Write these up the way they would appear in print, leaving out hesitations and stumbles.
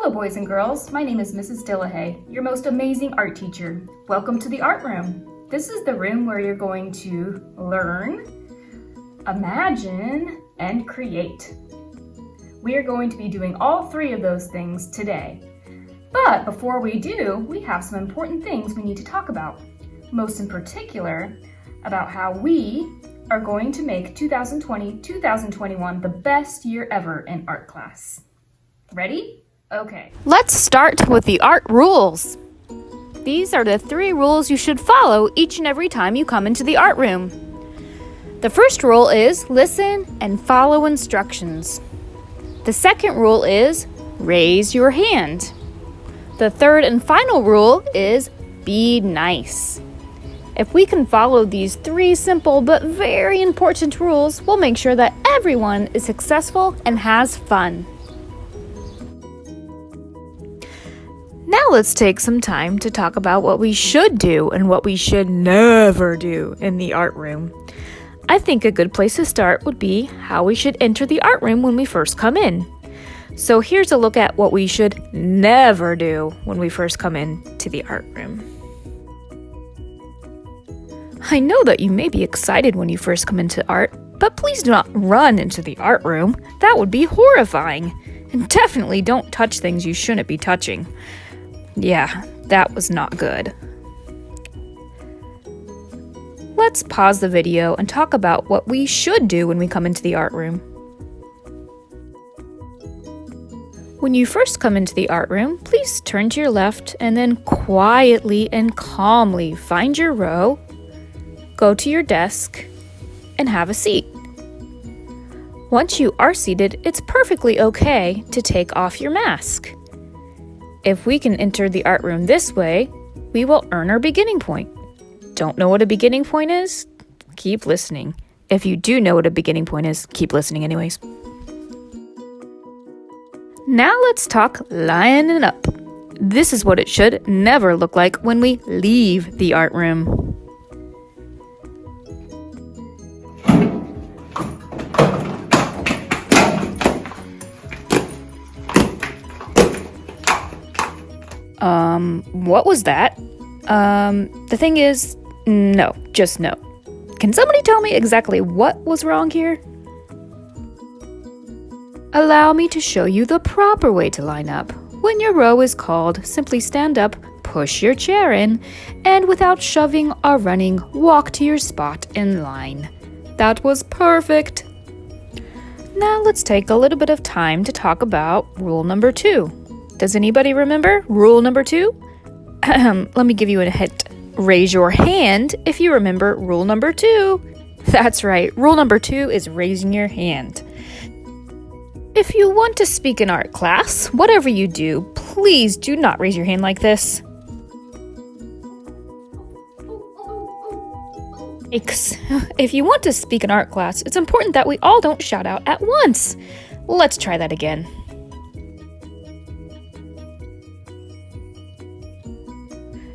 Hello boys and girls, my name is Mrs. Dillahay, your most amazing art teacher. Welcome to the art room. This is the room where you're going to learn, imagine, and create. We are going to be doing all three of those things today. But before we do, we have some important things we need to talk about. Most in particular, about how we are going to make 2020-2021 the best year ever in art class. Ready? Okay. Let's start with the art rules. These are the 3 rules you should follow each and every time you come into the art room. The first rule is listen and follow instructions. The second rule is raise your hand. The third and final rule is be nice. If we can follow these 3 simple but very important rules, we'll make sure that everyone is successful and has fun. Now let's take some time to talk about what we should do and what we should never do in the art room. I think a good place to start would be how we should enter the art room when we first come in. So here's a look at what we should never do when we first come in to the art room. I know that you may be excited when you first come into art, but please do not run into the art room. That would be horrifying. And definitely don't touch things you shouldn't be touching. Yeah, that was not good. Let's pause the video and talk about what we should do when we come into the art room. When you first come into the art room, please turn to your left and then quietly and calmly find your row, go to your desk, and have a seat. Once you are seated, it's perfectly okay to take off your mask. If we can enter the art room this way, we will earn our beginning point. Don't know what a beginning point is? Keep listening. If you do know what a beginning point is, keep listening anyways. Now let's talk lining up. This is what it should never look like when we leave the art room. What was that? The thing is, no, just no. Can somebody tell me exactly what was wrong here? Allow me to show you the proper way to line up. When your row is called, simply stand up, push your chair in, and without shoving or running, walk to your spot in line. That was perfect. Now let's take a little bit of time to talk about rule number 2. Does anybody remember rule number 2? Let me give you a hint. Raise your hand if you remember rule number 2. That's right, rule number 2 is raising your hand. If you want to speak in art class, whatever you do, please do not raise your hand like this. If you want to speak in art class, it's important that we all don't shout out at once. Let's try that again.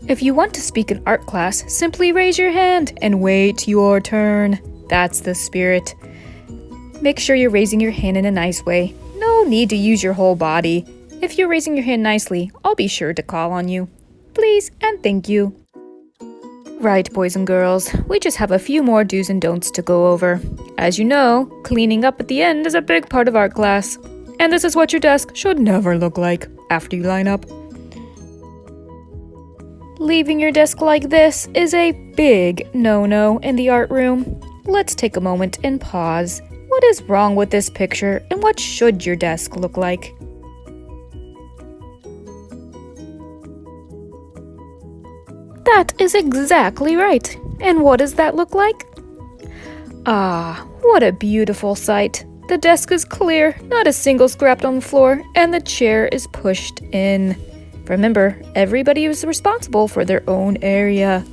If you want to speak in art class, simply raise your hand and wait your turn. That's the spirit. Make sure you're raising your hand in a nice way. No need to use your whole body. If you're raising your hand nicely, I'll be sure to call on you. Please and thank you. Right, boys and girls, we just have a few more do's and don'ts to go over. As you know, cleaning up at the end is a big part of art class. And this is what your desk should never look like after you line up. Leaving your desk like this is a big no-no in the art room. Let's take a moment and pause. What is wrong with this picture and what should your desk look like? That is exactly right. And what does that look like? Ah, what a beautiful sight. The desk is clear, not a single scrap on the floor, and the chair is pushed in. Remember, everybody is responsible for their own area.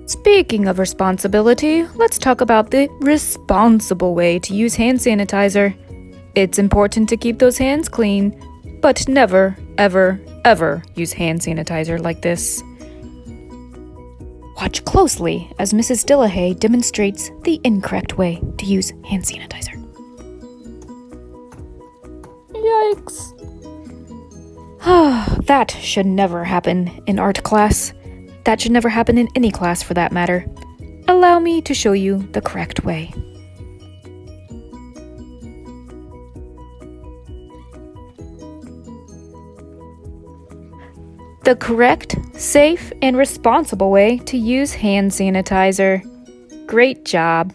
Speaking of responsibility, let's talk about the responsible way to use hand sanitizer. It's important to keep those hands clean, but never, ever, ever use hand sanitizer like this. Watch closely as Mrs. Dillahay demonstrates the incorrect way to use hand sanitizer. Yikes! That should never happen in art class. That should never happen in any class for that matter. Allow me to show you the correct way. The correct, safe, and responsible way to use hand sanitizer. Great job.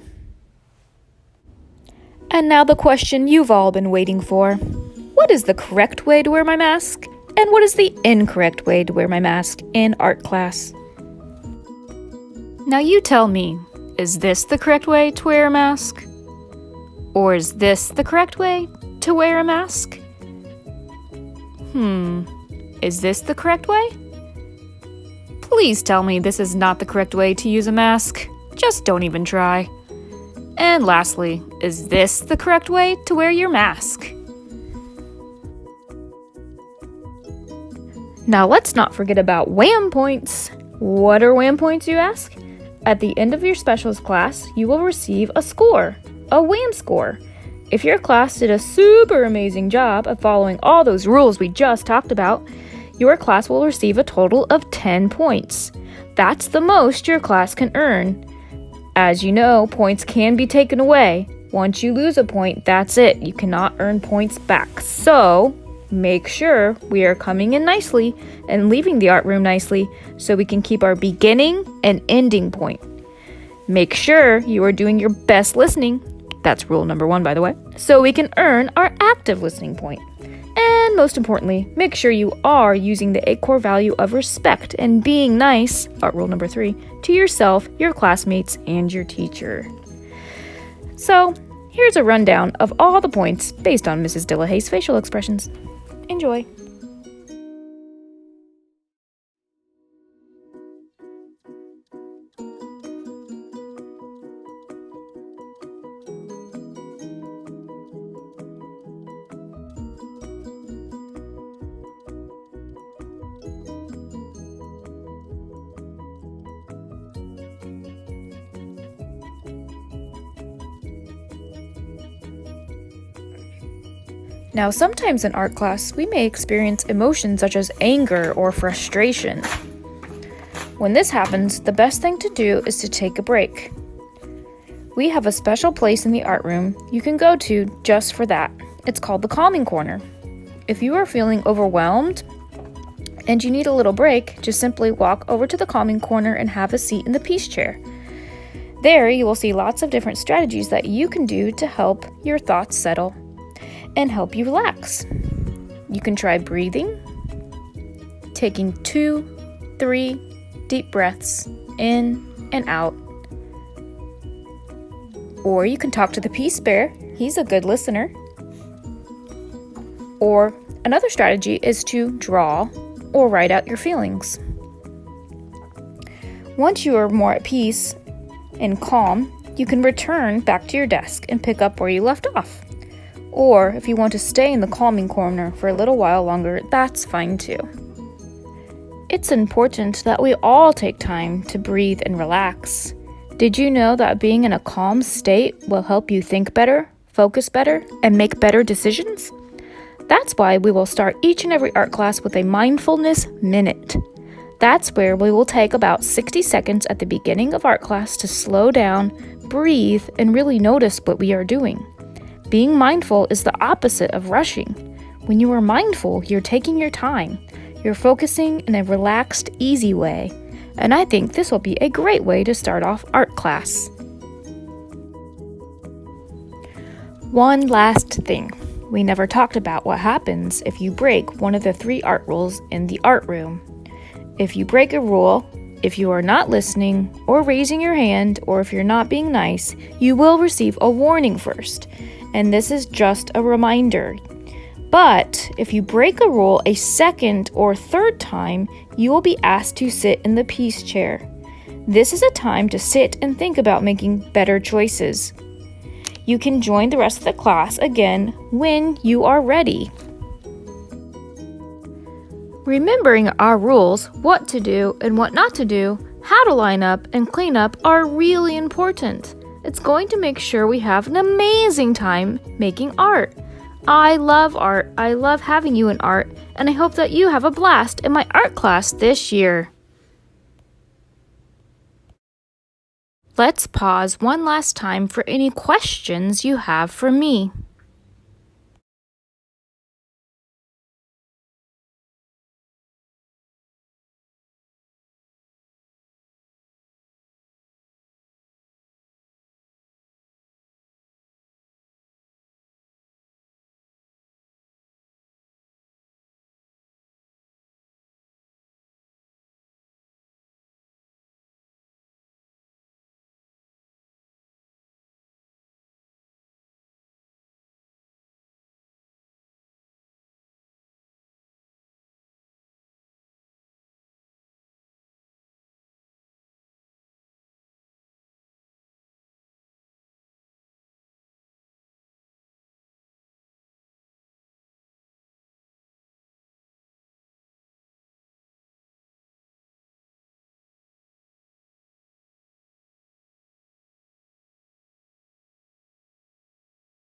And now the question you've all been waiting for. What is the correct way to wear my mask? And what is the incorrect way to wear my mask in art class? Now you tell me, is this the correct way to wear a mask? Or is this the correct way to wear a mask? Is this the correct way? Please tell me this is not the correct way to use a mask. Just don't even try. And lastly, is this the correct way to wear your mask? Now let's not forget about WHAM points. What are WHAM points, you ask? At the end of your specials class, you will receive a score, a WHAM score. If your class did a super amazing job of following all those rules we just talked about, your class will receive a total of 10 points. That's the most your class can earn. As you know, points can be taken away. Once you lose a point, that's it. You cannot earn points back. So, make sure we are coming in nicely and leaving the art room nicely so we can keep our beginning and ending point. Make sure you are doing your best listening. That's rule number 1, by the way. So we can earn our active listening point. And most importantly, make sure you are using the 8 core value of respect and being nice, rule number 3, to yourself, your classmates, and your teacher. So, here's a rundown of all the points based on Mrs. Dillahay's facial expressions. Enjoy. Now, sometimes in art class, we may experience emotions such as anger or frustration. When this happens, the best thing to do is to take a break. We have a special place in the art room you can go to just for that. It's called the Calming Corner. If you are feeling overwhelmed and you need a little break, just simply walk over to the Calming Corner and have a seat in the peace chair. There, you will see lots of different strategies that you can do to help your thoughts settle and help you relax. You can try breathing, taking 2-3 deep breaths in and out. Or you can talk to the peace bear. He's a good listener. Or another strategy is to draw or write out your feelings. Once you are more at peace and calm, you can return back to your desk and pick up where you left off. Or if you want to stay in the calming corner for a little while longer, that's fine too. It's important that we all take time to breathe and relax. Did you know that being in a calm state will help you think better, focus better, and make better decisions? That's why we will start each and every art class with a mindfulness minute. That's where we will take about 60 seconds at the beginning of art class to slow down, breathe, and really notice what we are doing. Being mindful is the opposite of rushing. When you are mindful, you're taking your time. You're focusing in a relaxed, easy way. And I think this will be a great way to start off art class. One last thing. We never talked about what happens if you break one of the 3 art rules in the art room. If you break a rule, if you are not listening or raising your hand, or if you're not being nice, you will receive a warning first. And this is just a reminder. But if you break a rule a second or third time, you will be asked to sit in the peace chair. This is a time to sit and think about making better choices. You can join the rest of the class again when you are ready. Remembering our rules, what to do and what not to do, how to line up and clean up are really important. It's going to make sure we have an amazing time making art. I love art. I love having you in art, and I hope that you have a blast in my art class this year. Let's pause one last time for any questions you have for me.